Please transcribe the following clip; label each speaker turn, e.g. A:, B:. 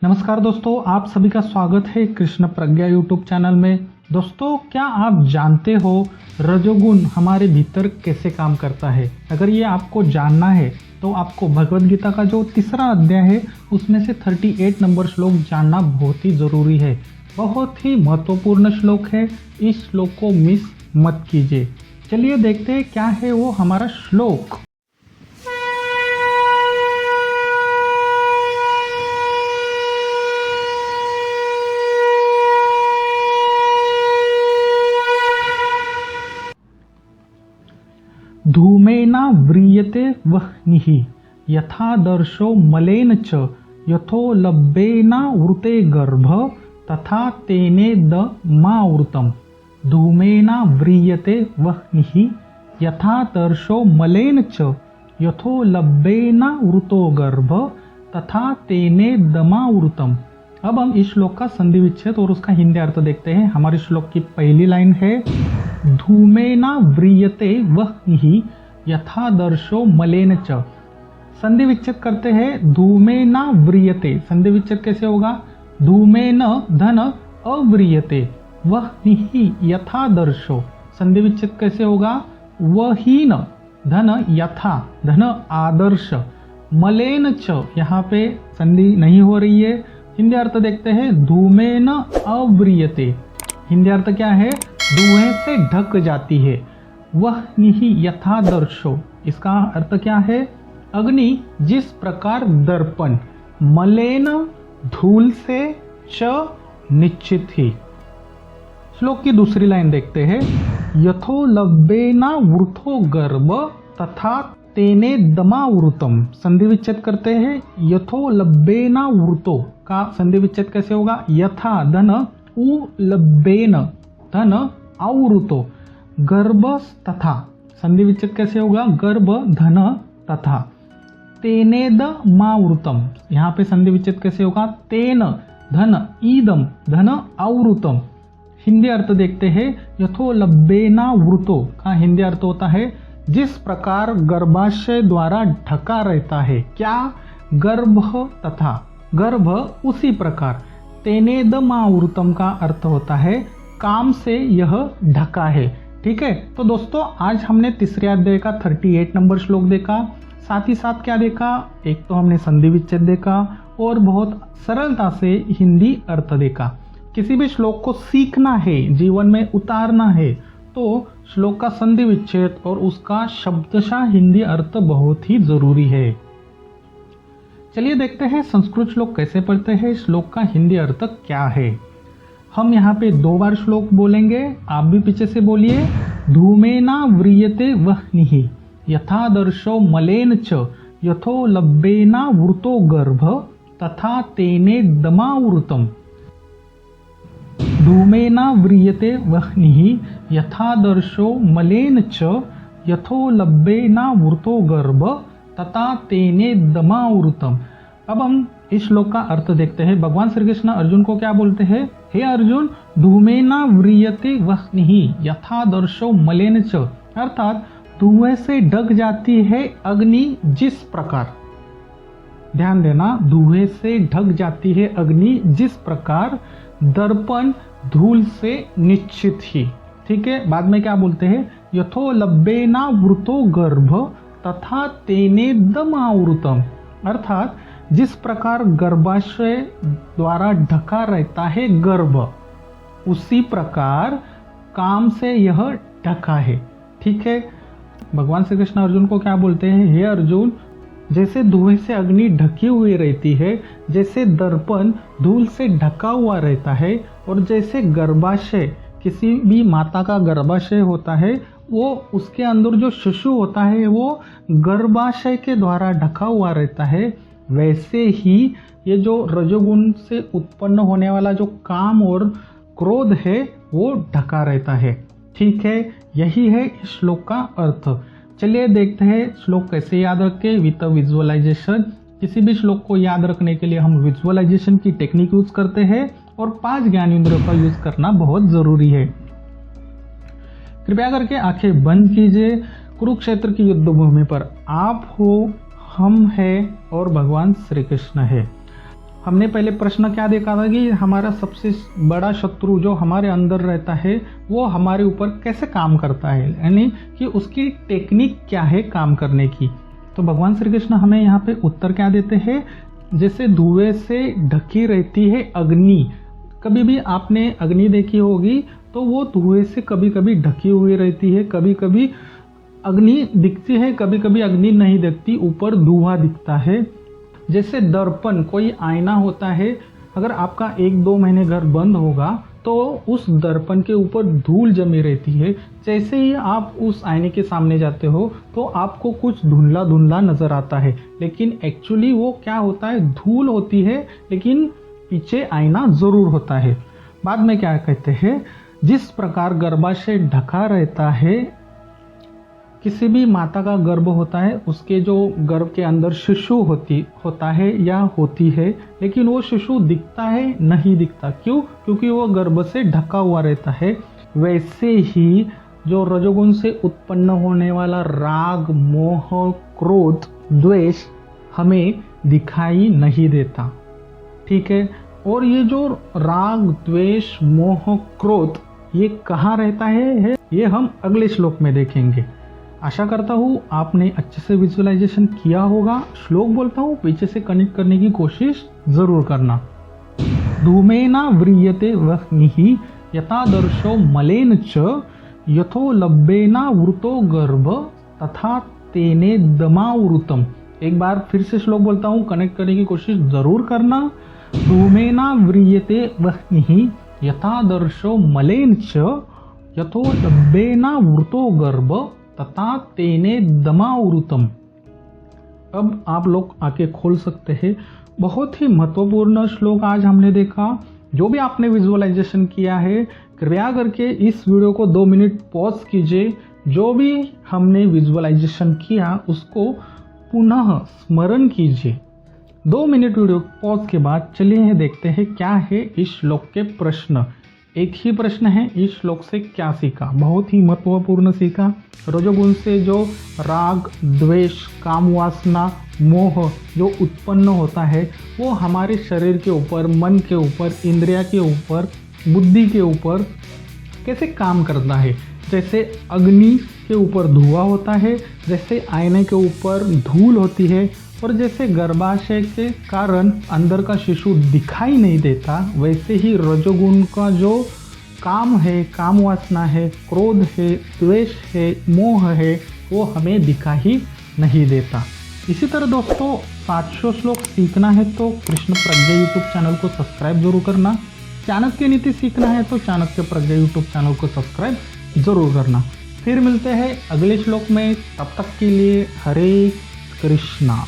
A: नमस्कार दोस्तों, आप सभी का स्वागत है कृष्ण प्रज्ञा यूट्यूब चैनल में। दोस्तों, क्या आप जानते हो रजोगुण हमारे भीतर कैसे काम करता है? अगर ये आपको जानना है तो आपको भगवद गीता का जो तीसरा अध्याय है उसमें से 38 नंबर श्लोक जानना बहुत ही ज़रूरी है। बहुत ही महत्वपूर्ण श्लोक है, इस श्लोक को मिस मत कीजिए। चलिए देखते हैं क्या है वो हमारा श्लोक। धूमेना व्रियते वह्निः यथादर्शो मलेन च यथोलब्धेना वृते गर्भ तथा तेनेदमावृतम्। धूमेना व्रियते वह्निः यथादर्शो मलेन च यथोलब्धेना वृतो गर्भ तथा तेनेदमावृतम्। अब हम इस श्लोक का संधि विच्छेद और उसका हिंदी अर्थ देखते हैं। हमारे श्लोक की पहली लाइन है धूमेना व्रियते वह्निः यथादर्शो मलेन च। संधि विच्छेद करते हैं धूमेना व्रियते। संधि विच्छेद कैसे होगा? धूमेन धन अव्रियते वह्निः यथादर्शो। संधि विच्छेद कैसे होगा? वहीन धन यथा धन आदर्श मलेन च। यहाँ पे संधि नहीं हो रही है। हिंदी अर्थ देखते हैं धूमेन अव्रियते। हिंदी अर्थ क्या है? धुएं से ढक जाती है। वह्निः यथादर्शो, इसका अर्थ क्या है? अग्नि जिस प्रकार दर्पण, मलेन धूल से, च निश्चित ही। श्लोक की दूसरी लाइन देखते हैं यथोलब्धेना वृतो गर्भ तथा तेने दमावृतम। संधि विच्छेद करते हैं यथोलब्धेना वृतो का संधि विच्छेद कैसे होगा? यथा धन उलब्धेन धन आवृतो गर्भ तथा। संधि विच्छेद कैसे होगा? गर्भ धन तथा तेनेद मावृतम। यहाँ पे संधि विच्छेद कैसे होगा? तेन धन ईदम धन आवृतम। हिंदी अर्थ देखते हैं यथोलब्धेना वृतो का हिंदी अर्थ होता है जिस प्रकार गर्भाशय द्वारा ढका रहता है। क्या? गर्भ तथा गर्भ उसी प्रकार। तेनेद मावृतम का अर्थ होता है काम से यह ढका है। ठीक है, तो दोस्तों आज हमने तीसरे अध्याय का 38 नंबर श्लोक देखा। साथ ही साथ क्या देखा? एक तो हमने संधि विच्छेद देखा और बहुत सरलता से हिंदी अर्थ देखा। किसी भी श्लोक को सीखना है, जीवन में उतारना है, तो श्लोक का संधि विच्छेद और उसका शब्दशः हिंदी अर्थ बहुत ही जरूरी है। चलिए देखते हैं संस्कृत श्लोक कैसे पढ़ते हैं, श्लोक का हिंदी अर्थ क्या है। हम यहाँ पे 2 बार श्लोक बोलेंगे, आप भी पीछे से बोलिए। धूमेना व्रियते वह्निः यथादर्शो मलेन च यथोलब्धेना वृतो गर्भ तथा तेने दमावृतम्। धूमेना व्रियते वह्निः यथादर्शो मलेन च यथोलब्धेना वृतो गर्भ तथा तेने दमावृतम्। अब हम इस श्लोक का अर्थ देखते हैं। भगवान श्री कृष्ण अर्जुन को क्या बोलते हैं? हे अर्जुन, धूमेना व्रियते वह्निः यथादर्शो मलेन च, अर्थात धुएं से ढक जाती है अग्नि जिस प्रकार। ध्यान देना, धुएं से ढक जाती है अग्नि जिस प्रकार दर्पण धूल से निश्चित ही। ठीक है, बाद में क्या बोलते हैं? यथोलब्धेना वृतो गर्भ तथा तेने दमावृतम्, अर्थात जिस प्रकार गर्भाशय द्वारा ढका रहता है गर्भ, उसी प्रकार काम से यह ढका है। ठीक है, भगवान श्री कृष्ण अर्जुन को क्या बोलते हैं? हे अर्जुन, जैसे धुएं से अग्नि ढकी हुई रहती है, जैसे दर्पण धूल से ढका हुआ रहता है, और जैसे गर्भाशय, किसी भी माता का गर्भाशय होता है, वो उसके अंदर जो शिशु होता है वो गर्भाशय के द्वारा ढका हुआ रहता है, वैसे ही ये जो रजोगुण से उत्पन्न होने वाला जो काम और क्रोध है वो ढका रहता है। ठीक है, यही है इस श्लोक का अर्थ। चलिए देखते हैं श्लोक कैसे याद रखें विद विजुअलाइजेशन। किसी भी श्लोक को याद रखने के लिए हम विजुअलाइजेशन की टेक्निक यूज करते हैं और 5 ज्ञान इंद्रियों का यूज करना बहुत जरूरी है। कृपया करके आंखें बंद कीजिए। कुरुक्षेत्र की युद्ध भूमि पर आप हो, हम है और भगवान श्री कृष्ण है। हमने पहले प्रश्न क्या देखा था कि हमारा सबसे बड़ा शत्रु जो हमारे अंदर रहता है वो हमारे ऊपर कैसे काम करता है, यानी कि उसकी टेक्निक क्या है काम करने की। तो भगवान श्री कृष्ण हमें यहाँ पे उत्तर क्या देते हैं, जैसे धुएं से ढकी रहती है अग्नि। कभी भी आपने अग्नि देखी होगी तो वो धुएं से कभी कभी ढकी हुई रहती है, कभी कभी अग्नि दिखती है, कभी कभी अग्नि नहीं दिखती, ऊपर धुआं दिखता है। जैसे दर्पण, कोई आईना होता है, अगर आपका 1-2 महीने घर बंद होगा तो उस दर्पण के ऊपर धूल जमी रहती है। जैसे ही आप उस आईने के सामने जाते हो तो आपको कुछ धुंधला धुंधला नजर आता है, लेकिन एक्चुअली वो क्या होता है, धूल होती है, लेकिन पीछे आईना जरूर होता है। बाद में क्या कहते हैं, जिस प्रकार गर्भाशय ढका रहता है, किसी भी माता का गर्भ होता है, उसके जो गर्भ के अंदर शिशु होता है या होती है, लेकिन वो शिशु दिखता है नहीं दिखता, क्यों? क्योंकि वो गर्भ से ढका हुआ रहता है। वैसे ही जो रजोगुण से उत्पन्न होने वाला राग, मोह, क्रोध, द्वेष हमें दिखाई नहीं देता, ठीक है। और ये जो राग, द्वेष, मोह, क्रोध ये कहाँ रहता है ये हम अगले श्लोक में देखेंगे। आशा करता हूँ आपने अच्छे से विजुअलाइजेशन किया होगा। श्लोक बोलता हूँ, पीछे से कनेक्ट करने की कोशिश जरूर करना। धूमेना व्रियते वह्निः यथादर्शो मलेन च यथो लब्बेना वृतो गर्भ तथा तेने दमावृतम। एक बार फिर से श्लोक बोलता हूँ, कनेक्ट करने की कोशिश जरूर करना। धूमेना व्रियते वह्निः यथादर्शो मलेन च यथो लब्बेना वृतो गर्भ तथा तेने दमावृतम। अब आप लोग आके खोल सकते हैं। बहुत ही महत्वपूर्ण श्लोक आज हमने देखा। जो भी आपने विजुअलाइजेशन किया है, कृपया करके इस वीडियो को 2 मिनट पॉज कीजिए। जो भी हमने विजुअलाइजेशन किया उसको पुनः स्मरण कीजिए। 2 मिनट वीडियो पॉज के बाद चलिए देखते हैं क्या है इस श्लोक के प्रश्न। एक ही प्रश्न है, इस श्लोक से क्या सीखा? बहुत ही महत्वपूर्ण सीखा। रजोगुण से जो राग, द्वेष, काम वासना, मोह जो उत्पन्न होता है वो हमारे शरीर के ऊपर, मन के ऊपर, इंद्रिया के ऊपर, बुद्धि के ऊपर कैसे काम करता है। जैसे अग्नि के ऊपर धुआं होता है, जैसे आईने के ऊपर धूल होती है, और जैसे गर्भाशय के कारण अंदर का शिशु दिखाई नहीं देता, वैसे ही रजोगुण का जो काम है, काम वासना है, क्रोध है, द्वेष है, मोह है, वो हमें दिखा ही नहीं देता। इसी तरह दोस्तों 700 श्लोक सीखना है तो कृष्ण प्रज्ञा यूट्यूब चैनल को सब्सक्राइब जरूर करना। चाणक्य नीति सीखना है तो चाणक्य प्रज्ञा यूट्यूब चैनल को सब्सक्राइब जरूर करना। फिर मिलते हैं अगले श्लोक में, तब तक के लिए हरे कृष्णा।